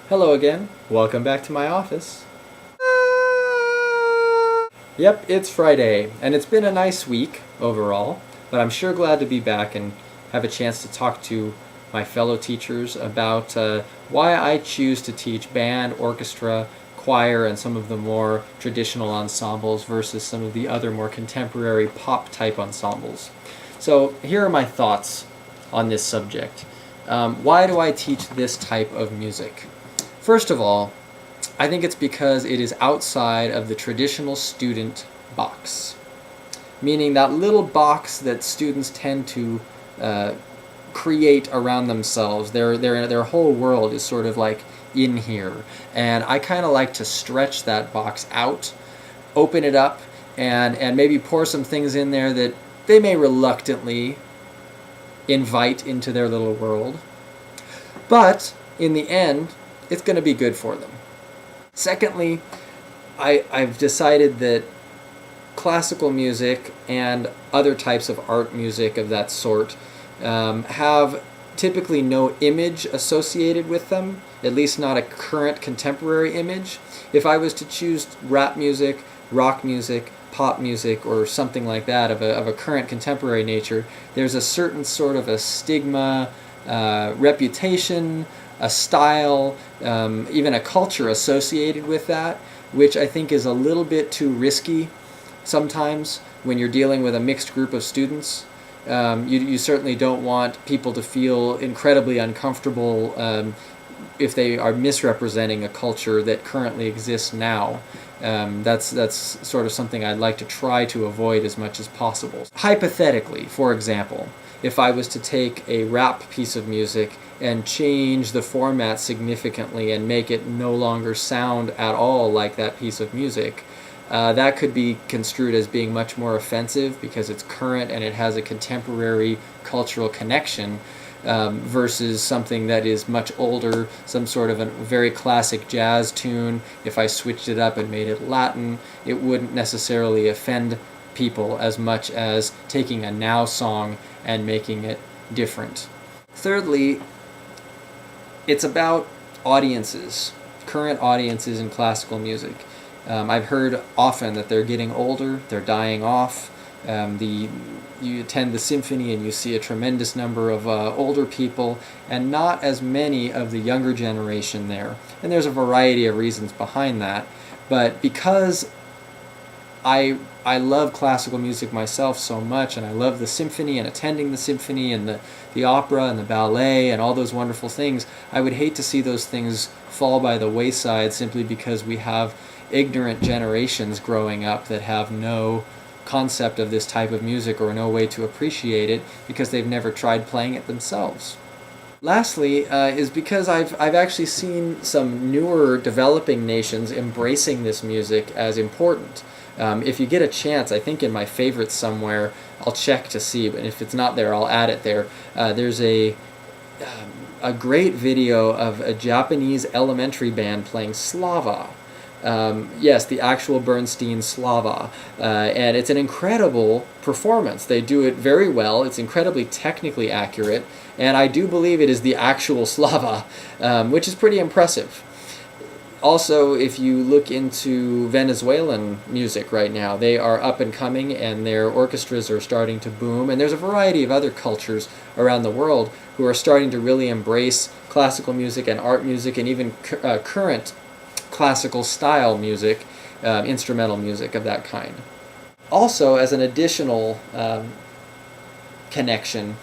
Hello again. Welcome back to my office. Yep, it's Friday, and it's been a nice week overall, but I'm sure glad to be back and have a chance to talk to my fellow teachers about why I choose to teach band, orchestra, choir, and some of the more traditional ensembles versus some of the other more contemporary pop-type ensembles. So here are my thoughts on this subject. Why do I teach this type of music? First of all, I think it's because it is outside of the traditional student box, meaning that little box that students tend to create around themselves. Their whole world is sort of like in here, and I kind of like to stretch that box out, open it up, and maybe pour some things in there that they may reluctantly invite into their little world, but in the end, it's going to be good for them. Secondly, I've decided that classical music and other types of art music of that sort have typically no image associated with them, at least not a current contemporary image. If I was to choose rap music, rock music, pop music, or something like that of a current contemporary nature, there's a certain sort of a stigma, reputation, a style, even a culture associated with that, which I think is a little bit too risky sometimes when you're dealing with a mixed group of students. You certainly don't want people to feel incredibly uncomfortable if they are misrepresenting a culture that currently exists now. That's sort of something I'd like to try to avoid as much as possible. Hypothetically, for example, if I was to take a rap piece of music and change the format significantly and make it no longer sound at all like that piece of music, that could be construed as being much more offensive because it's current and it has a contemporary cultural connection, versus something that is much older, some sort of a very classic jazz tune. If I switched it up and made it Latin, it wouldn't necessarily offend people as much as taking a now song and making it different. Thirdly, it's about audiences, current audiences in classical music. I've heard often that they're getting older, they're dying off. You attend the symphony and you see a tremendous number of older people and not as many of the younger generation there. And there's a variety of reasons behind that. But because I love classical music myself so much, and I love the symphony and attending the symphony and the opera and the ballet and all those wonderful things, I would hate to see those things fall by the wayside simply because we have ignorant generations growing up that have no concept of this type of music or no way to appreciate it because they've never tried playing it themselves. Lastly, is because I've actually seen some newer developing nations embracing this music as important. If you get a chance, I think in my favorites somewhere, I'll check to see, but if it's not there, I'll add it there. There's a great video of a Japanese elementary band playing Slava. Yes, the actual Bernstein Slava, and it's an incredible performance. They do it very well. It's incredibly technically accurate, and I do believe it is the actual Slava, which is pretty impressive. Also, if you look into Venezuelan music right now, they are up and coming and their orchestras are starting to boom, and there's a variety of other cultures around the world who are starting to really embrace classical music and art music and even current classical style music, instrumental music of that kind. Also, as an additional connection,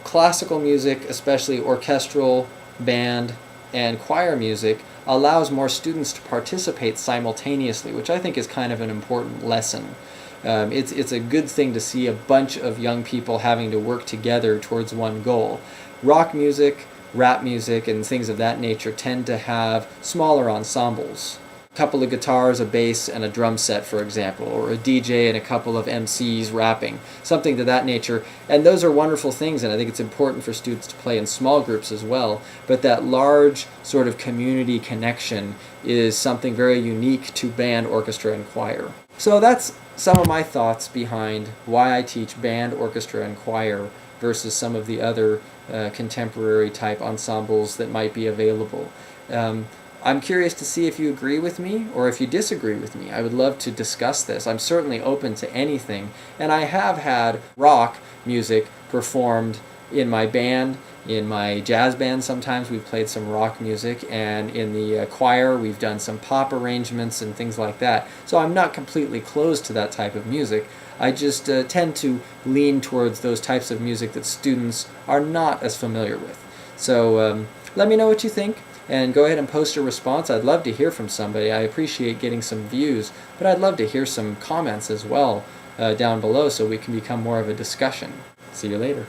classical music, especially orchestral, band, and choir music, allows more students to participate simultaneously, which I think is kind of an important lesson. It's a good thing to see a bunch of young people having to work together towards one goal. Rock music, rap music, and things of that nature tend to have smaller ensembles. A couple of guitars, a bass, and a drum set, for example, or a DJ and a couple of MCs rapping, something to that nature. And those are wonderful things, and I think it's important for students to play in small groups as well. But that large sort of community connection is something very unique to band, orchestra, and choir. So that's some of my thoughts behind why I teach band, orchestra, and choir versus some of the other contemporary type ensembles that might be available. I'm curious to see if you agree with me or if you disagree with me. I would love to discuss this. I'm certainly open to anything. And I have had rock music performed in my band, in my jazz band sometimes we've played some rock music, and in the choir we've done some pop arrangements and things like that. So I'm not completely closed to that type of music. I just tend to lean towards those types of music that students are not as familiar with. So let me know what you think, and go ahead and post a response. I'd love to hear from somebody. I appreciate getting some views, but I'd love to hear some comments as well down below so we can become more of a discussion. See you later.